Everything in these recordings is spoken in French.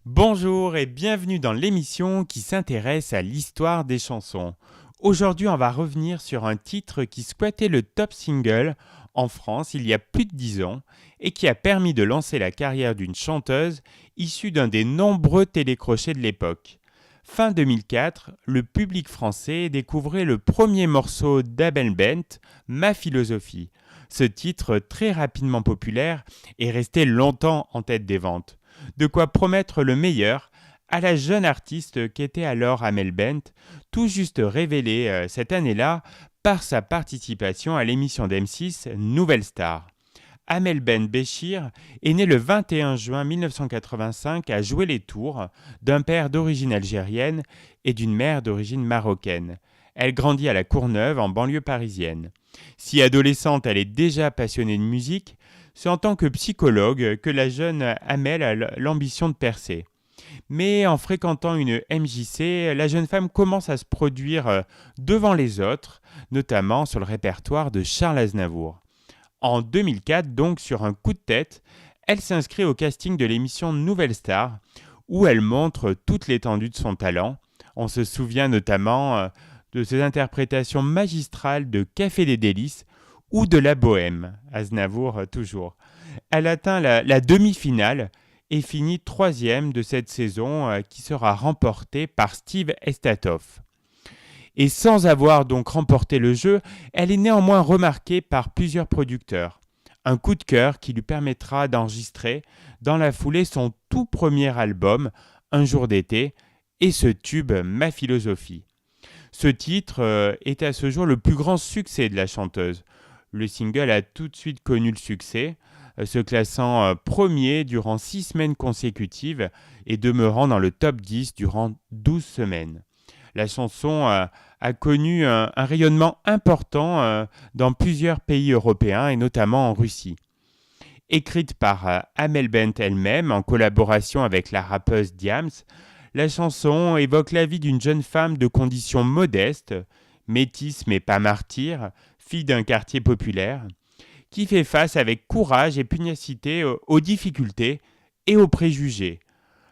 Bonjour et bienvenue dans l'émission qui s'intéresse à l'histoire des chansons. Aujourd'hui, on va revenir sur un titre qui squattait le top single en France il y a plus de 10 ans et qui a permis de lancer la carrière d'une chanteuse issue d'un des nombreux télécrochets de l'époque. Fin 2004, le public français découvrait le premier morceau d'Amel Bent, Ma philosophie. Ce titre, très rapidement populaire, est resté longtemps en tête des ventes. De quoi promettre le meilleur à la jeune artiste qu'était alors Amel Bent, tout juste révélée cette année-là par sa participation à l'émission d'M6 Nouvelle Star. Amel Bent Béchir est née le 21 juin 1985 à Joué-les-Tours, d'un père d'origine algérienne et d'une mère d'origine marocaine. Elle grandit à La Courneuve, en banlieue parisienne. Si adolescente, elle est déjà passionnée de musique. C'est en tant que psychologue que la jeune Amel a l'ambition de percer. Mais en fréquentant une MJC, la jeune femme commence à se produire devant les autres, notamment sur le répertoire de Charles Aznavour. En 2004, donc sur un coup de tête, elle s'inscrit au casting de l'émission Nouvelle Star, où elle montre toute l'étendue de son talent. On se souvient notamment de ses interprétations magistrales de Café des Délices ou de La Bohème, Aznavour toujours. Elle atteint la demi-finale et finit troisième de cette saison qui sera remportée par Steve Estatoff. Et sans avoir donc remporté le jeu, elle est néanmoins remarquée par plusieurs producteurs. Un coup de cœur qui lui permettra d'enregistrer dans la foulée son tout premier album, Un jour d'été, et ce tube Ma philosophie. Ce titre est à ce jour le plus grand succès de la chanteuse. Le single a tout de suite connu le succès, se classant premier durant 6 semaines consécutives et demeurant dans le top 10 durant 12 semaines. La chanson a connu un rayonnement important dans plusieurs pays européens et notamment en Russie. Écrite par Amel Bent elle-même en collaboration avec la rappeuse Diams, la chanson évoque la vie d'une jeune femme de condition modeste, métisse mais pas martyre, fille d'un quartier populaire, qui fait face avec courage et pugnacité aux difficultés et aux préjugés.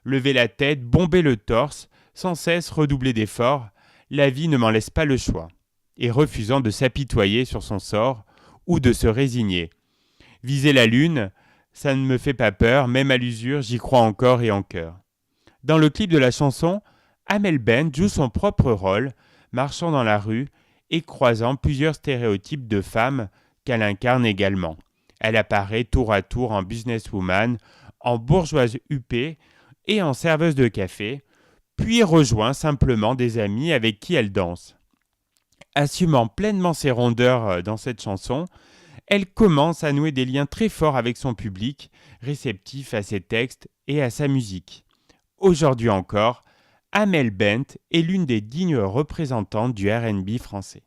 Lever la tête, bomber le torse, sans cesse redoubler d'efforts, la vie ne m'en laisse pas le choix, et refusant de s'apitoyer sur son sort ou de se résigner. Viser la lune, ça ne me fait pas peur, même à l'usure, j'y crois encore et en cœur. Dans le clip de la chanson, Amel Bent joue son propre rôle, marchant dans la rue et croisant plusieurs stéréotypes de femmes qu'elle incarne également. Elle apparaît tour à tour en businesswoman, en bourgeoise huppée et en serveuse de café, puis rejoint simplement des amis avec qui elle danse. Assumant pleinement ses rondeurs dans cette chanson, elle commence à nouer des liens très forts avec son public, réceptif à ses textes et à sa musique. Aujourd'hui encore, Amel Bent est l'une des dignes représentantes du R&B français.